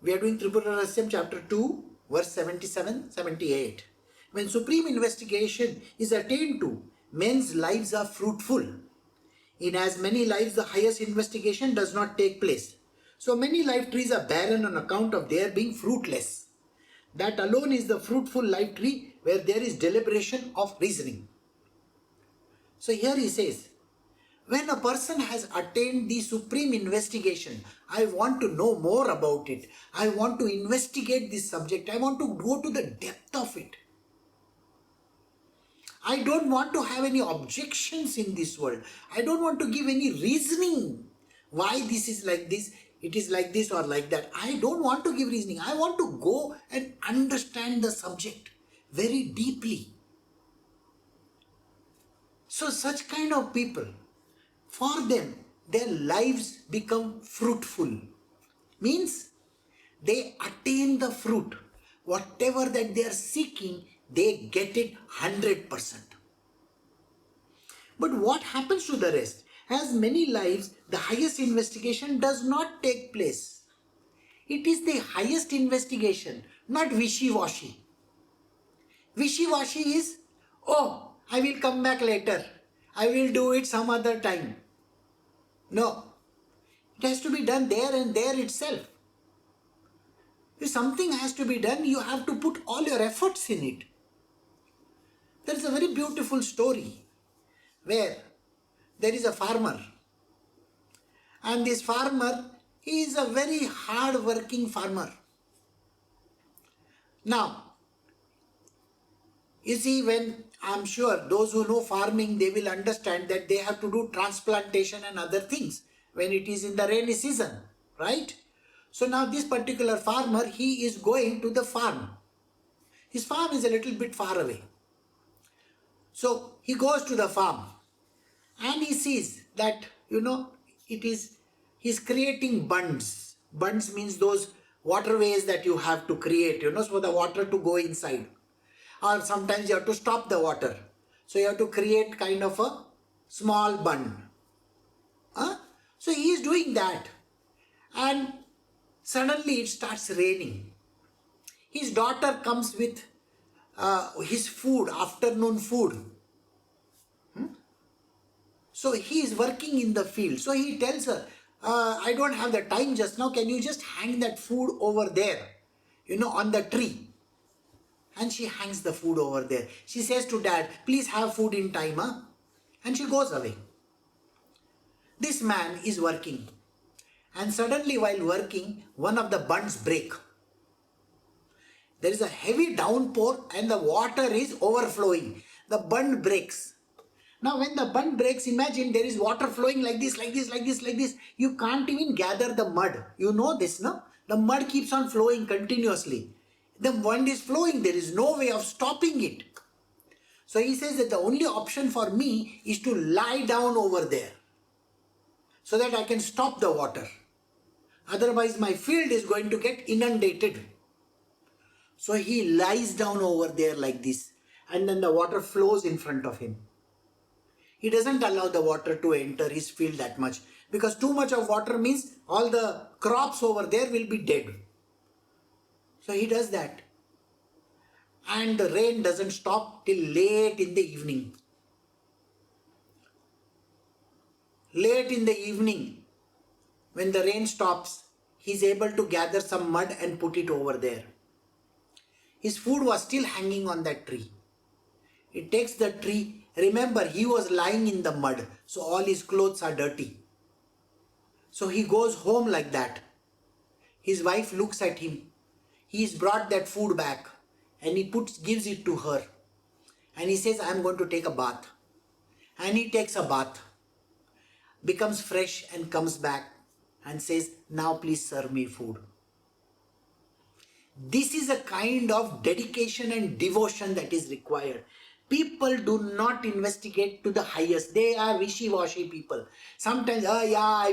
We are doing Tripura Rahasyam chapter 2 verse 77-78. When supreme investigation is attained to, men's lives are fruitful. In as many lives the highest investigation does not take place. So many life trees are barren on account of their being fruitless. That alone is the fruitful life tree where there is deliberation of reasoning. So here he says, when a person has attained the supreme investigation, I want to know more about it. I want to investigate this subject. I want to go to the depth of it. I don't want to have any objections in this world. I don't want to give any reasoning why this is like this, it is like this or like that. I don't want to give reasoning. I want to go and understand the subject very deeply. So such kind of people, for them, their lives become fruitful. Means they attain the fruit. Whatever that they are seeking, they get it 100%. But what happens to the rest? As many lives, the highest investigation does not take place. It is the highest investigation, not wishy-washy. Wishy-washy is, oh, I will come back later. I will do it some other time. No, it has to be done there and there itself. If something has to be done, you have to put all your efforts in it. There is a very beautiful story where there is a farmer, and this farmer, he is a very hard-working farmer. Now, you see, when I'm sure those who know farming, they will understand that they have to do transplantation and other things when it is in the rainy season, right? So now this particular farmer, he is going to the farm. His farm is a little bit far away. So he goes to the farm and he sees that, he's creating bunds. Bunds means those waterways that you have to create, for the water to go inside. Or sometimes you have to stop the water. So you have to create kind of a small bund. So he is doing that. And suddenly it starts raining. His daughter comes with his food, afternoon food. So he is working in the field. So he tells her, I don't have the time just now. Can you just hang that food over there, on the tree? And she hangs the food over there. She says to dad, please have food in time. And she goes away. This man is working. And suddenly while working, one of the bunds break. There is a heavy downpour and the water is overflowing. The bund breaks. Now when the bund breaks, imagine there is water flowing like this, like this, like this, like this. You can't even gather the mud. You know this, no? The mud keeps on flowing continuously. The bund is flowing. There is no way of stopping it. So he says that the only option for me is to lie down over there so that I can stop the water. Otherwise my field is going to get inundated. So he lies down over there like this, and then the water flows in front of him. He doesn't allow the water to enter his field that much, because too much of water means all the crops over there will be dead. So he does that. And the rain doesn't stop till late in the evening. Late in the evening, when the rain stops, he is able to gather some mud and put it over there. His food was still hanging on that tree. He takes the tree. Remember, he was lying in the mud, so all his clothes are dirty. So he goes home like that. His wife looks at him. He's brought that food back and he gives it to her. And he says, I'm going to take a bath. And he takes a bath, becomes fresh and comes back and says, now please serve me food. This is a kind of dedication and devotion that is required. People do not investigate to the highest. They are wishy-washy people. Sometimes, yeah, I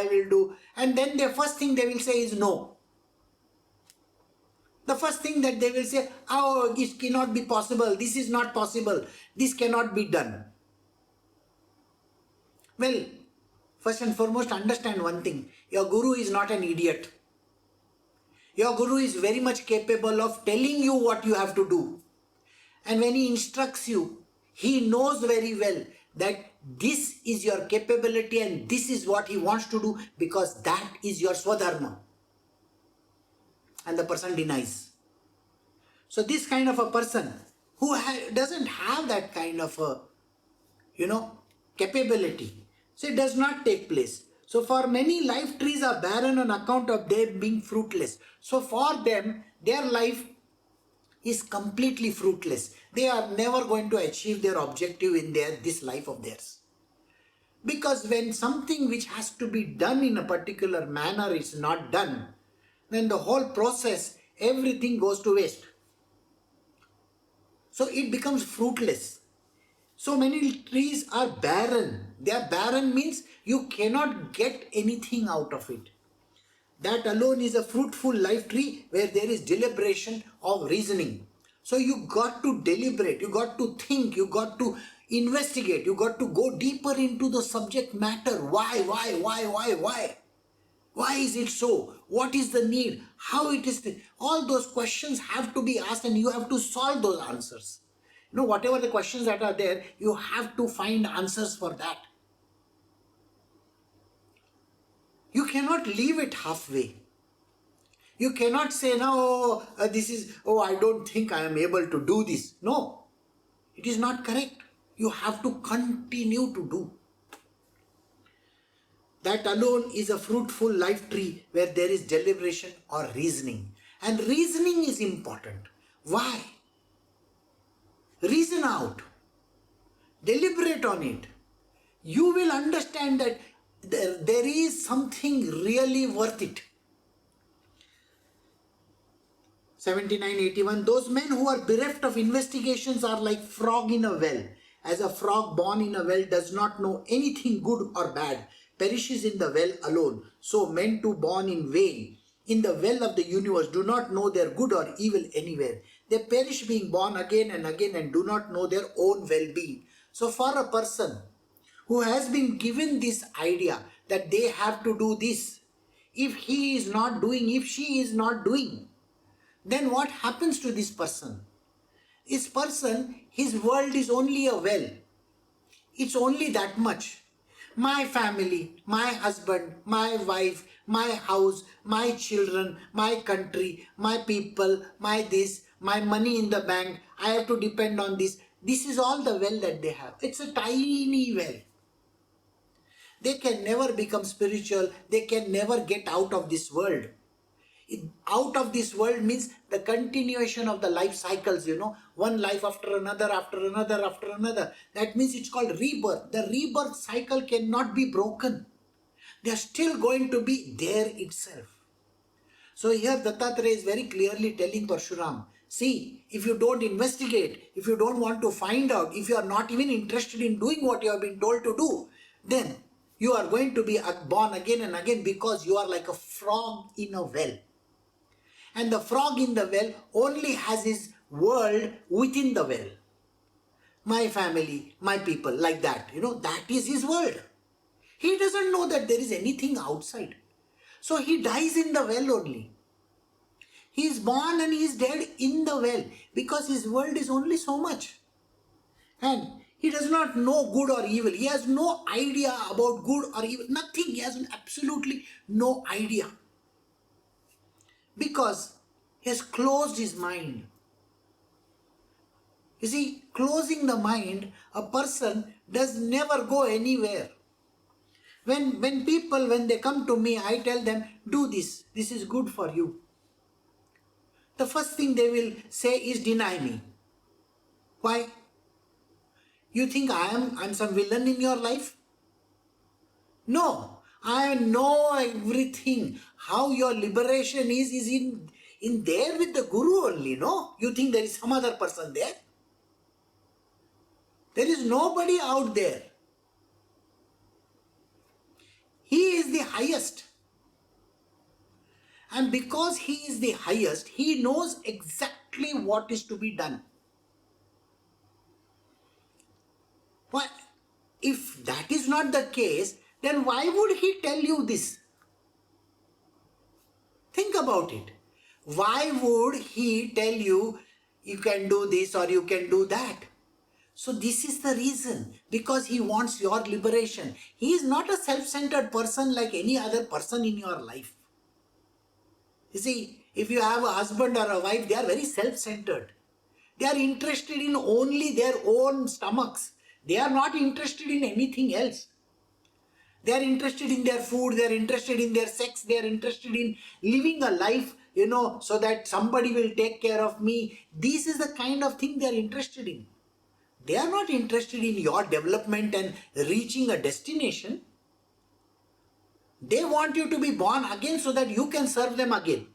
will do. And then the first thing they will say is no. The first thing that they will say, oh, it cannot be possible. This is not possible. This cannot be done. Well, first and foremost, understand one thing. Your guru is not an idiot. Your Guru is very much capable of telling you what you have to do. And when he instructs you, he knows very well that this is your capability and this is what he wants to do, because that is your swadharma. And the person denies. So this kind of a person who doesn't have that kind of a, capability, so it does not take place. So for many, life trees are barren on account of them being fruitless. So for them, their life is completely fruitless. They are never going to achieve their objective in this life of theirs. Because when something which has to be done in a particular manner is not done, then the whole process, everything goes to waste. So it becomes fruitless. So many trees are barren. They are barren means you cannot get anything out of it. That alone is a fruitful life tree where there is deliberation of reasoning. So you got to deliberate, you got to think, you got to investigate, you got to go deeper into the subject matter. Why? Why is it so? What is the need? How it is? All those questions have to be asked and you have to solve those answers. Whatever the questions that are there, you have to find answers for that. You cannot leave it halfway. You cannot say, no, I don't think I am able to do this. No, it is not correct. You have to continue to do. That alone is a fruitful life tree where there is deliberation or reasoning. And reasoning is important. Why? Reason out. Deliberate on it. You will understand that there is something really worth it. 7981. Those men who are bereft of investigations are like frog in a well. As a frog born in a well does not know anything good or bad, perishes in the well alone, so men too born in vain in the well of the universe do not know their good or evil anywhere. They perish being born again and again and do not know their own well-being. So for a person who has been given this idea that they have to do this, if he is not doing, if she is not doing, then what happens to this person? This person, his world is only a well. It's only that much. My family, my husband, my wife, my house, my children, my country, my people, my this, my money in the bank, I have to depend on this. This is all the well that they have. It's a tiny well. They can never become spiritual. They can never get out of this world. Out of this world means the continuation of the life cycles, one life after another, after another, after another. That means it's called rebirth. The rebirth cycle cannot be broken. They are still going to be there itself. So here Dattatreya is very clearly telling Parshuram, see, if you don't investigate, if you don't want to find out, if you are not even interested in doing what you have been told to do, then you are going to be born again and again, because you are like a frog in a well. And the frog in the well only has his world within the well. My family, my people, like that. That is his world. He doesn't know that there is anything outside. So he dies in the well only. He is born and he is dead in the well, because his world is only so much. And he does not know good or evil. He has no idea about good or evil. Nothing. He has absolutely no idea. Because he has closed his mind. You see, closing the mind, a person does never go anywhere. When people, when they come to me, I tell them, do this. This is good for you. The first thing they will say is deny me. Why? You think I'm some villain in your life? No. I know everything. How your liberation is in there with the Guru only, no? You think there is some other person there? There is nobody out there. He is the highest. And because he is the highest, he knows exactly what is to be done. Why? If that is not the case, then why would he tell you this? Think about it. Why would he tell you, you can do this or you can do that? So this is the reason, because he wants your liberation. He is not a self-centered person like any other person in your life. You see, if you have a husband or a wife, they are very self-centered. They are interested in only their own stomachs. They are not interested in anything else. They are interested in their food, they are interested in their sex, they are interested in living a life, so that somebody will take care of me. This is the kind of thing they are interested in. They are not interested in your development and reaching a destination. They want you to be born again so that you can serve them again.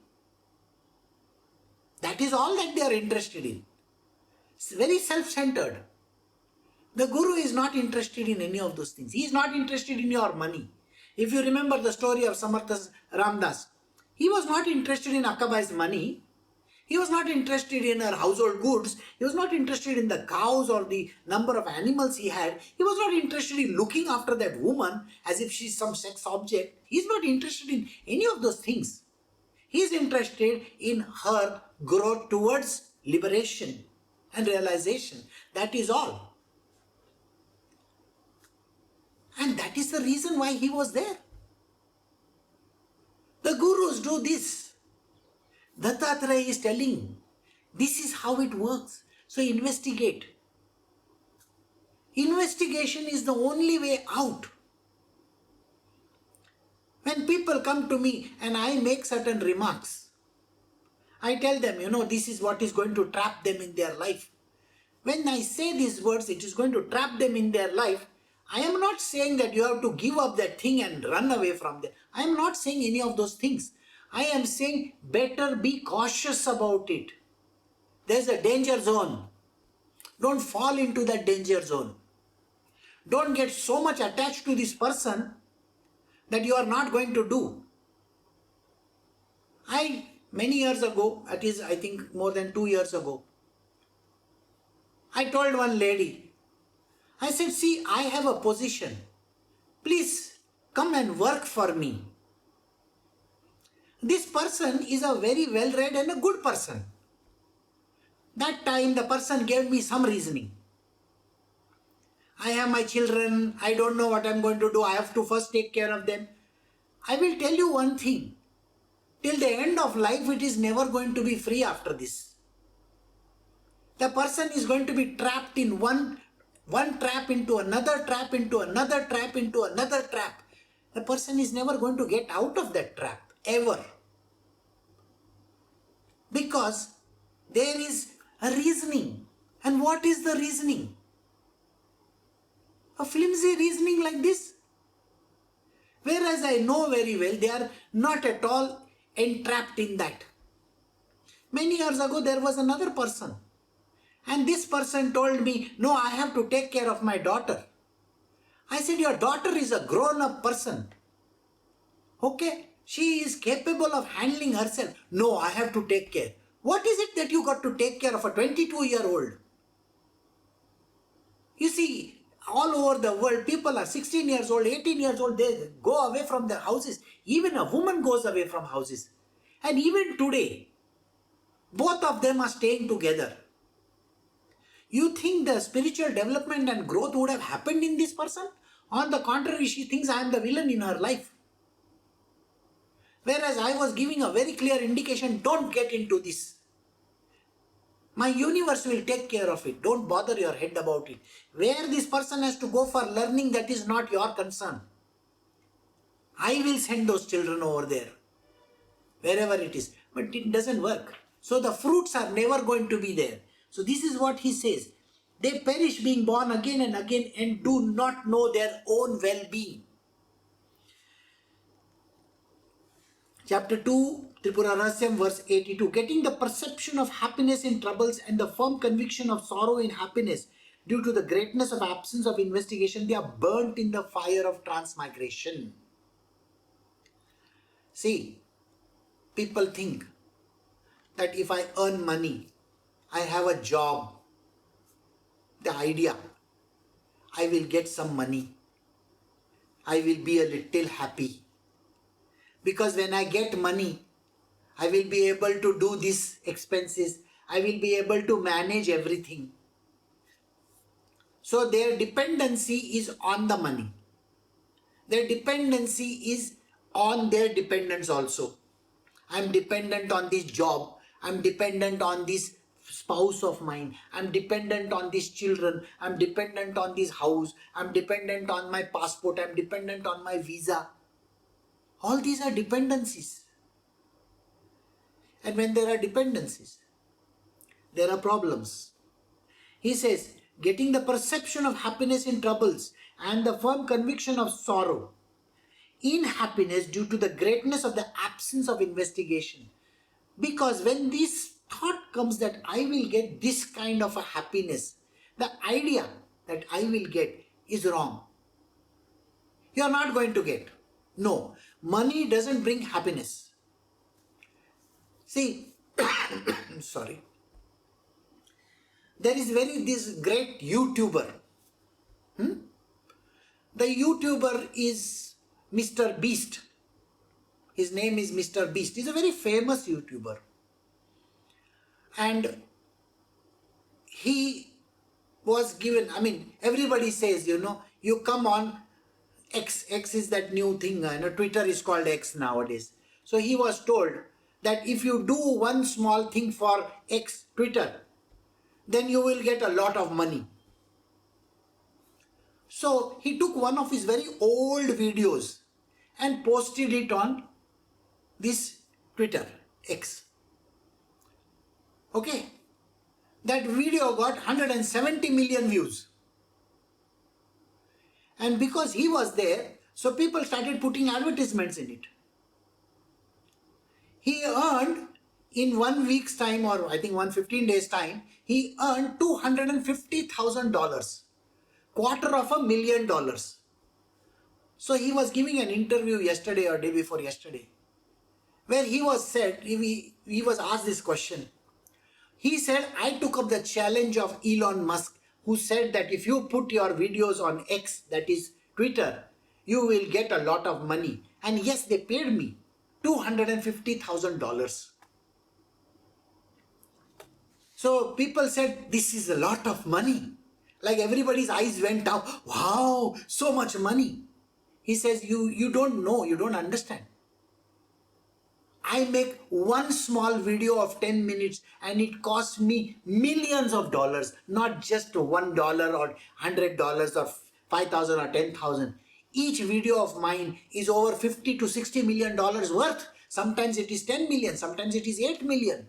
That is all that they are interested in. It's very self-centered. The Guru is not interested in any of those things. He is not interested in your money. If you remember the story of Samartha Ramdas, he was not interested in Akkabai's money. He was not interested in her household goods. He was not interested in the cows or the number of animals he had. He was not interested in looking after that woman as if she's some sex object. He is not interested in any of those things. He is interested in her growth towards liberation and realization. That is all. And that is the reason why he was there. The Gurus do this. Dattatreya is telling, this is how it works. So investigate. Investigation is the only way out. When people come to me and I make certain remarks, I tell them, this is what is going to trap them in their life. When I say these words, it is going to trap them in their life. I am not saying that you have to give up that thing and run away from them. I am not saying any of those things. I am saying better be cautious about it. There's a danger zone. Don't fall into that danger zone. Don't get so much attached to this person that you are not going to do. Many years ago, that is I think more than 2 years ago, I told one lady, I said, see, I have a position. Please come and work for me. This person is a very well-read and a good person. That time the person gave me some reasoning. I have my children, I don't know what I'm going to do, I have to first take care of them. I will tell you one thing. Till the end of life, it is never going to be free after this. The person is going to be trapped in one trap into another trap into another trap into another trap. The person is never going to get out of that trap, ever. Because there is a reasoning. And what is the reasoning? A flimsy reasoning like this. Whereas I know very well they are not at all entrapped in that. Many years ago there was another person. And this person told me, no, I have to take care of my daughter. I said, your daughter is a grown-up person. Okay, she is capable of handling herself. No, I have to take care. What is it that you got to take care of a 22-year-old? You see, all over the world, people are 16 years old, 18 years old, they go away from their houses. Even a woman goes away from houses. And even today, both of them are staying together. You think the spiritual development and growth would have happened in this person? On the contrary, she thinks I am the villain in her life. Whereas I was giving a very clear indication, don't get into this. My universe will take care of it. Don't bother your head about it. Where this person has to go for learning, that is not your concern. I will send those children over there, wherever it is. But it doesn't work. So the fruits are never going to be there. So this is what he says. They perish being born again and again and do not know their own well-being. Chapter 2, Tripura Rahasyam, verse 82. Getting the perception of happiness in troubles and the firm conviction of sorrow in happiness due to the greatness of absence of investigation, they are burnt in the fire of transmigration. See, people think that if I earn money, I have a job, the idea, I will get some money, I will be a little happy. Because when I get money, I will be able to do these expenses. I will be able to manage everything. So their dependency is on the money. Their dependency is on their dependents also. I'm dependent on this job. I'm dependent on this spouse of mine. I'm dependent on these children. I'm dependent on this house. I'm dependent on my passport. I'm dependent on my visa. All these are dependencies. And when there are dependencies, there are problems. He says, getting the perception of happiness in troubles and the firm conviction of sorrow in happiness due to the greatness of the absence of investigation. Because when this thought comes that I will get this kind of a happiness, the idea that I will get is wrong. You are not going to get. No, money doesn't bring happiness. See, sorry. There is this great YouTuber. The YouTuber is Mr. Beast. His name is Mr. Beast. He's a very famous YouTuber. And he was given, everybody says, you come on X. X is that new thing. Twitter is called X nowadays. So he was told that if you do one small thing for X, Twitter, then you will get a lot of money. So he took one of his very old videos and posted it on this Twitter, X. Okay. That video got 170 million views. And because he was there, so people started putting advertisements in it. He earned in 1 week's time, or I think 115 days time, he earned $250,000. $250,000. So he was giving an interview yesterday or day before yesterday, where he was asked this question. He said, I took up the challenge of Elon Musk, who said that if you put your videos on X, that is Twitter, you will get a lot of money. And yes, they paid me $250,000. So people said, this is a lot of money. Like everybody's eyes went down. Wow, so much money. He says, you don't know, you don't understand. I make one small video of 10 minutes and it costs me millions of dollars, not just $1 or $100 or 5,000 or 10,000. Each video of mine is over 50 to 60 million dollars worth. Sometimes it is 10 million, sometimes it is 8 million.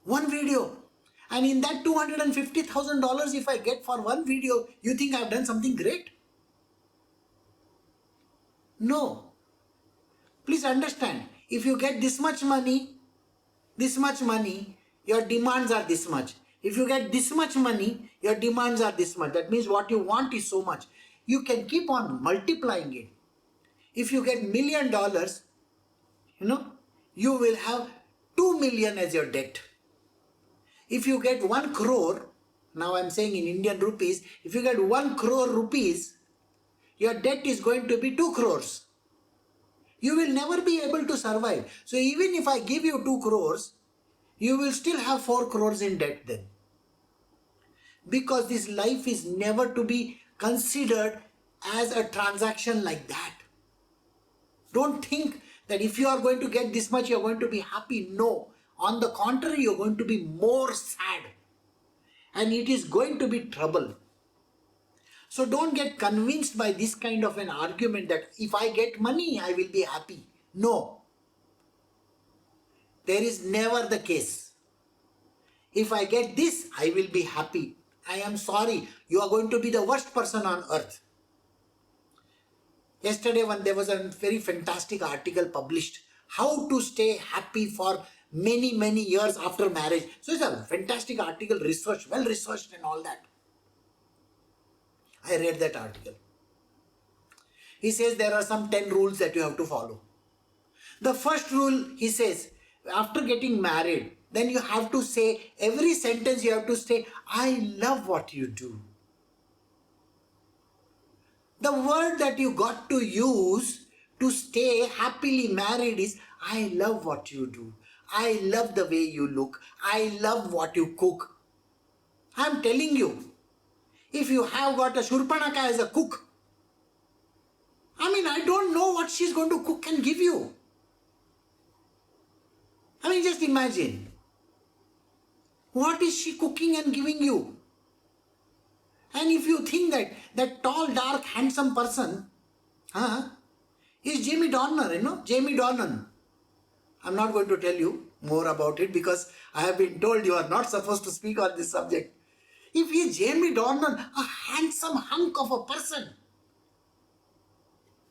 One video. And in that $250,000 if I get for one video, you think I've done something great? No. Please understand, if you get this much money, your demands are this much. If you get this much money, your demands are this much. That means what you want is so much. You can keep on multiplying it. If you get $1 million, you will have 2 million as your debt. If you get 1 crore, now I'm saying in Indian rupees, if you get 1 crore rupees, your debt is going to be 2 crores. You will never be able to survive. So even if I give you 2 crores, you will still have 4 crores in debt then. Because this life is never to be considered as a transaction like that. Don't think that if you are going to get this much, you are going to be happy. No. On the contrary, you are going to be more sad. And it is going to be trouble. So don't get convinced by this kind of an argument that if I get money, I will be happy. No. There is never the case. If I get this, I will be happy. I am sorry, you are going to be the worst person on earth. Yesterday when there was a very fantastic article published, how to stay happy for many years after marriage. So it's a fantastic article, researched, well researched and all that. I read that article. He says there are some 10 rules that you have to follow. The first rule, he says, after getting married, then you have to say, every sentence you have to say, I love what you do. The word that you got to use to stay happily married is, I love what you do. I love the way you look. I love what you cook. I'm telling you, if you have got a Shurpanaka as a cook, I don't know what she's going to cook and give you. Just imagine. What is she cooking and giving you? And if you think that tall, dark, handsome person is Jamie Dornan, Jamie Dornan. I'm not going to tell you more about it because I have been told you are not supposed to speak on this subject. If he is Jamie Dornan, a handsome hunk of a person,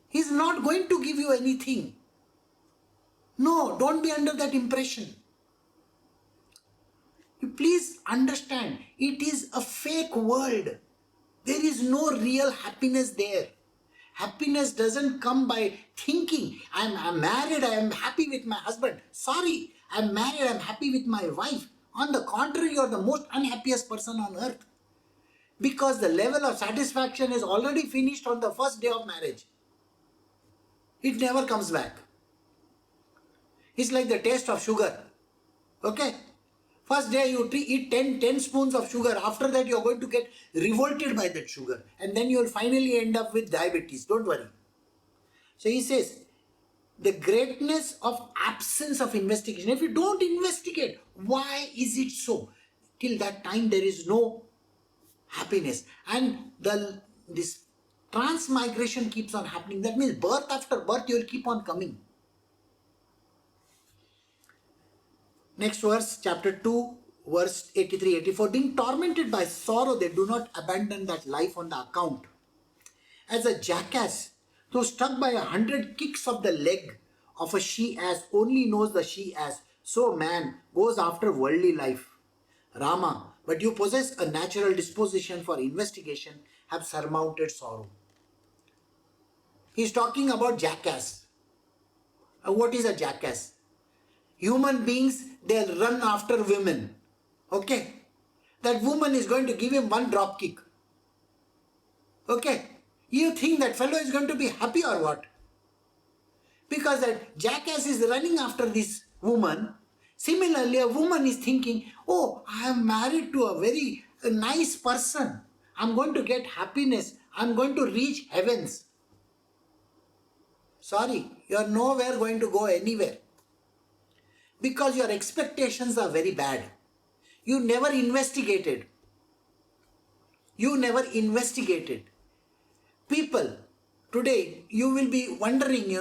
he's not going to give you anything. No, don't be under that impression. You please understand, it is a fake world. There is no real happiness there. Happiness doesn't come by thinking, I'm married, I am happy with my husband. Sorry, I'm married, I'm happy with my wife. On the contrary, you're the most unhappiest person on earth. Because the level of satisfaction is already finished on the first day of marriage. It never comes back. It's like the taste of sugar. Okay? First day you eat 10 spoons of sugar. After that you're going to get revolted by that sugar. And then you'll finally end up with diabetes. Don't worry. So he says, the greatness of absence of investigation. If you don't investigate, why is it so? Till that time there is no happiness. And this transmigration keeps on happening. That means birth after birth you will keep on coming. Next verse, chapter 2, verse 83-84. Being tormented by sorrow, they do not abandon that life on the account. As a jackass, though struck by 100 kicks of the leg of a she-ass, only knows the she-ass, so man goes after worldly life. Rama, but you possess a natural disposition for investigation, have surmounted sorrow. He is talking about jackass. What is a jackass? Human beings, they'll run after women. Okay? That woman is going to give him one drop kick. Okay? You think that fellow is going to be happy or what? Because that jackass is running after this woman. Similarly, a woman is thinking, oh, I am married to a very nice person. I'm going to get happiness. I'm going to reach heavens. Sorry, you are nowhere going to go anywhere. Because your expectations are very bad. You never investigated. People, today you will be wondering,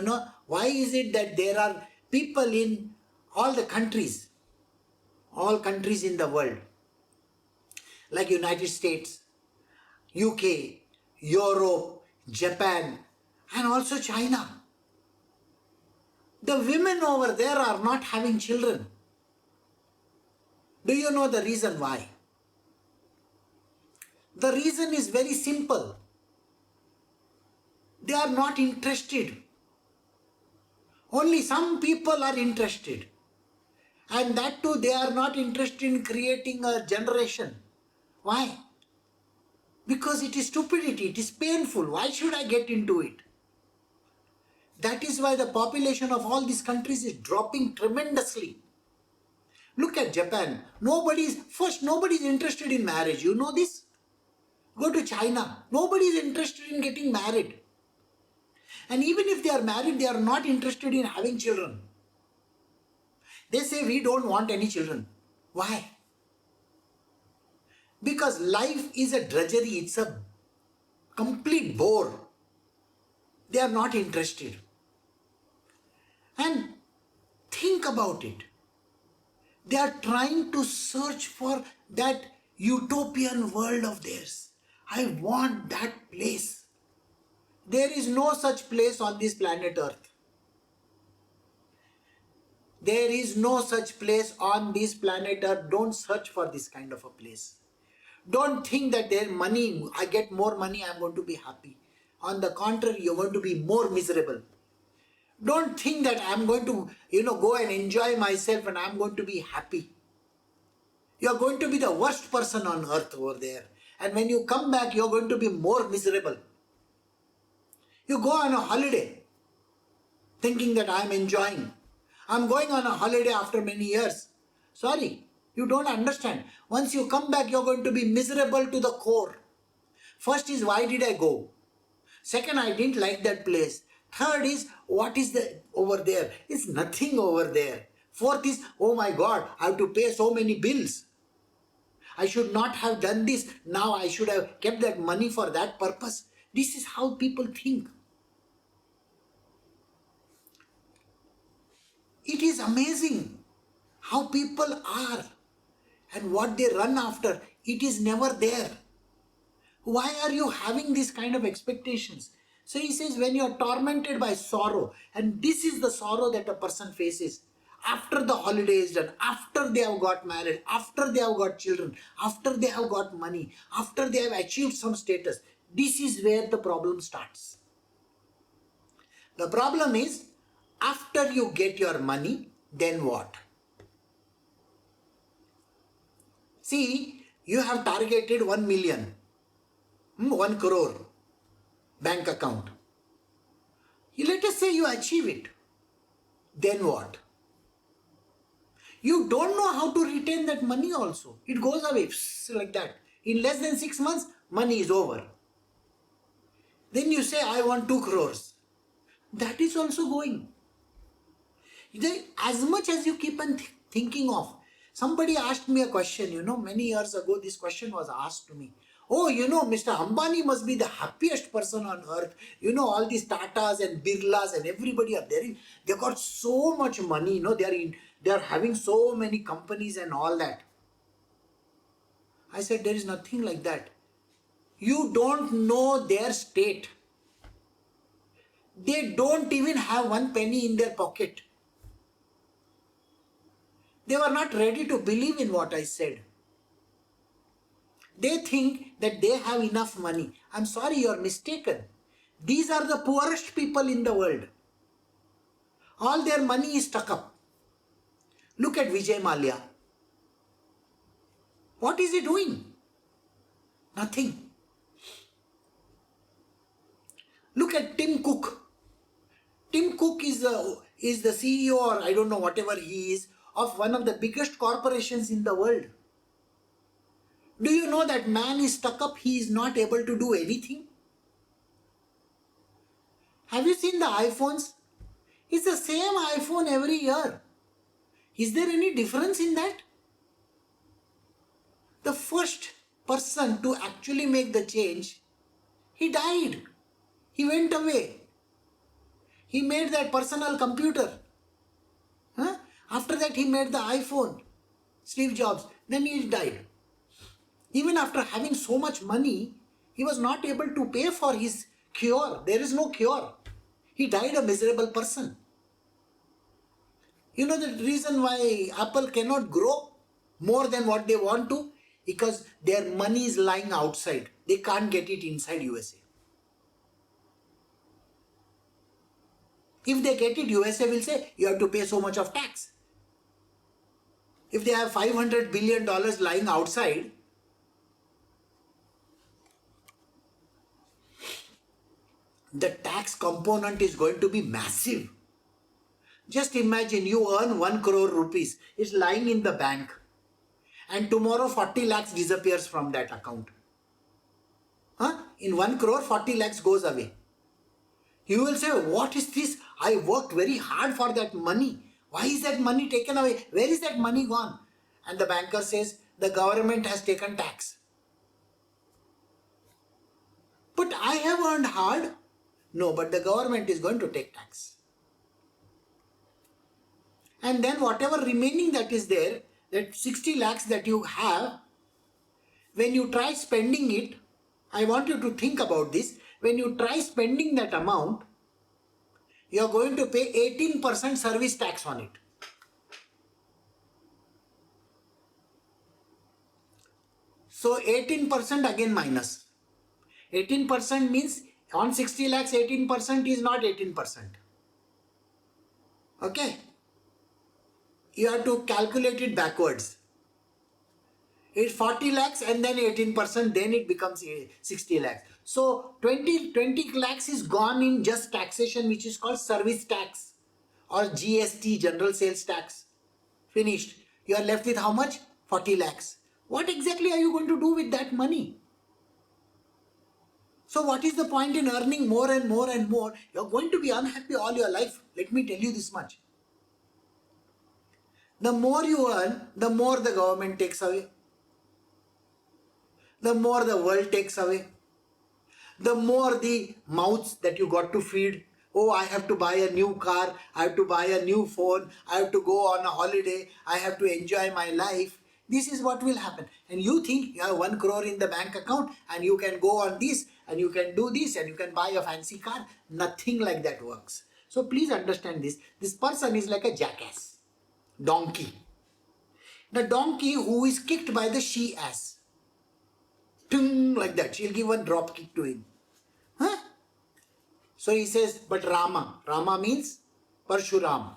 why is it that there are people in all countries in the world, like United States, UK, Europe, Japan, and also China. The women over there are not having children. Do you know the reason why? The reason is very simple. They are not interested. Only some people are interested. And that too, they are not interested in creating a generation. Why? Because it is stupidity, it is painful. Why should I get into it? That is why the population of all these countries is dropping tremendously. Look at Japan. Nobody is interested in marriage. You know this? Go to China. Nobody is interested in getting married. And even if they are married, they are not interested in having children. They say, we don't want any children. Why? Because life is a drudgery. It's a complete bore. They are not interested. And think about it. They are trying to search for that utopian world of theirs. I want that place. There is no such place on this planet Earth. There is no such place on this planet Earth. Don't search for this kind of a place. Don't think that I get more money, I'm going to be happy. On the contrary, you're going to be more miserable. Don't think that I'm going to, go and enjoy myself and I'm going to be happy. You're going to be the worst person on earth over there. And when you come back, you're going to be more miserable. You go on a holiday. thinking that I am enjoying. I'm going on a holiday after many years. Sorry, you don't understand. Once you come back, you're going to be miserable to the core. First is, why did I go? Second, I didn't like that place. Third is, what is the over there? It's nothing over there. Fourth is, oh my God, I have to pay so many bills. I should not have done this. Now I should have kept that money for that purpose. This is how people think. It is amazing how people are and what they run after. It is never there. Why are you having this kind of expectations? So he says, when you are tormented by sorrow, and this is the sorrow that a person faces after the holiday is done, after they have got married, after they have got children, after they have got money, after they have achieved some status, this is where the problem starts. The problem is, after you get your money, then what? See, you have targeted 1 million, 1 crore bank account. Let us say you achieve it. Then what? You don't know how to retain that money also. It goes away like that. In less than 6 months, money is over. Then you say, I want 2 crores. That is also going. As much as you keep on thinking of. Somebody asked me a question, many years ago this question was asked to me. Oh, Mr. Ambani must be the happiest person on earth. All these Tatas and Birlas and everybody are there. They got so much money, they are having so many companies and all that. I said, there is nothing like that. You don't know their state. They don't even have 1 penny in their pocket. They were not ready to believe in what I said. They think that they have enough money. I'm sorry, you're mistaken. These are the poorest people in the world. All their money is stuck up. Look at Vijay Mallya. What is he doing? Nothing. Look at Tim Cook. Tim Cook is the CEO, or I don't know, whatever he is, of one of the biggest corporations in the world. Do you know that man is stuck up? He is not able to do anything. Have you seen the iPhones? It's the same iPhone every year. Is there any difference in that? The first person to actually make the change, he died. He went away. He made that personal computer. After that, he made the iPhone. Steve Jobs. Then he died. Even after having so much money, he was not able to pay for his cure. There is no cure. He died a miserable person. You know the reason why Apple cannot grow more than what they want to? Because their money is lying outside. They can't get it inside USA. If they get it, USA will say, you have to pay so much of tax. If they have $500 billion lying outside, the tax component is going to be massive. Just imagine you earn 1 crore rupees. It's lying in the bank. And tomorrow 40 lakhs disappears from that account. In 1 crore, 40 lakhs goes away. You will say, what is this? I worked very hard for that money. Why is that money taken away? Where is that money gone? And the banker says, the government has taken tax. But I have earned hard. No, but the government is going to take tax. And then whatever remaining that is there, that 60 lakhs that you have, when you try spending it, I want you to think about this. When you try spending that amount, you are going to pay 18% service tax on it. So 18% again minus. 18% means on 60 lakhs, 18% is not 18%. Okay? You have to calculate it backwards. It's 40 lakhs and then 18%, then it becomes 60 lakhs. So 20 lakhs is gone in just taxation, which is called service tax or GST, general sales tax. Finished. You are left with how much? 40 lakhs. What exactly are you going to do with that money? So what is the point in earning more and more and more? You're going to be unhappy all your life. Let me tell you this much. The more you earn, the more the government takes away. The more the world takes away. The more the mouths that you got to feed. Oh, I have to buy a new car. I have to buy a new phone. I have to go on a holiday. I have to enjoy my life. This is what will happen. And you think you have 1 crore in the bank account and you can go on this and you can do this and you can buy a fancy car. Nothing like that works. So please understand this. This person is like a jackass. Donkey. The donkey who is kicked by the she-ass. Ting, like that. She'll give one drop kick to him. Huh? So he says, but Rama means Parshuram.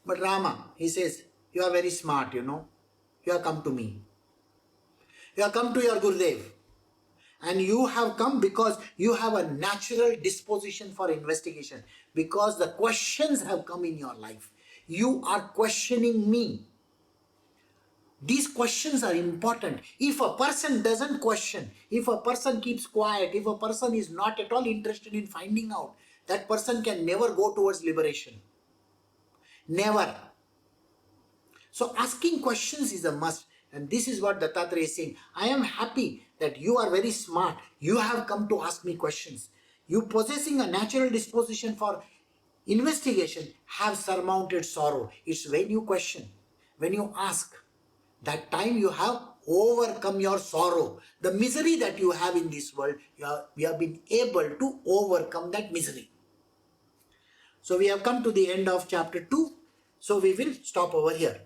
But Rama, he says, you are very smart, you know. You have come to me. You have come to your Gurudev. And you have come because you have a natural disposition for investigation. Because the questions have come in your life. You are questioning me. These questions are important. If a person doesn't question, if a person keeps quiet, if a person is not at all interested in finding out, that person can never go towards liberation. Never. So asking questions is a must. And this is what Dattatreya is saying. I am happy that you are very smart. You have come to ask me questions. You possessing a natural disposition for investigation have surmounted sorrow. It's when you question, when you ask, that time you have overcome your sorrow. The misery that you have in this world, you have been able to overcome that misery. So we have come to the end of chapter 2. So we will stop over here.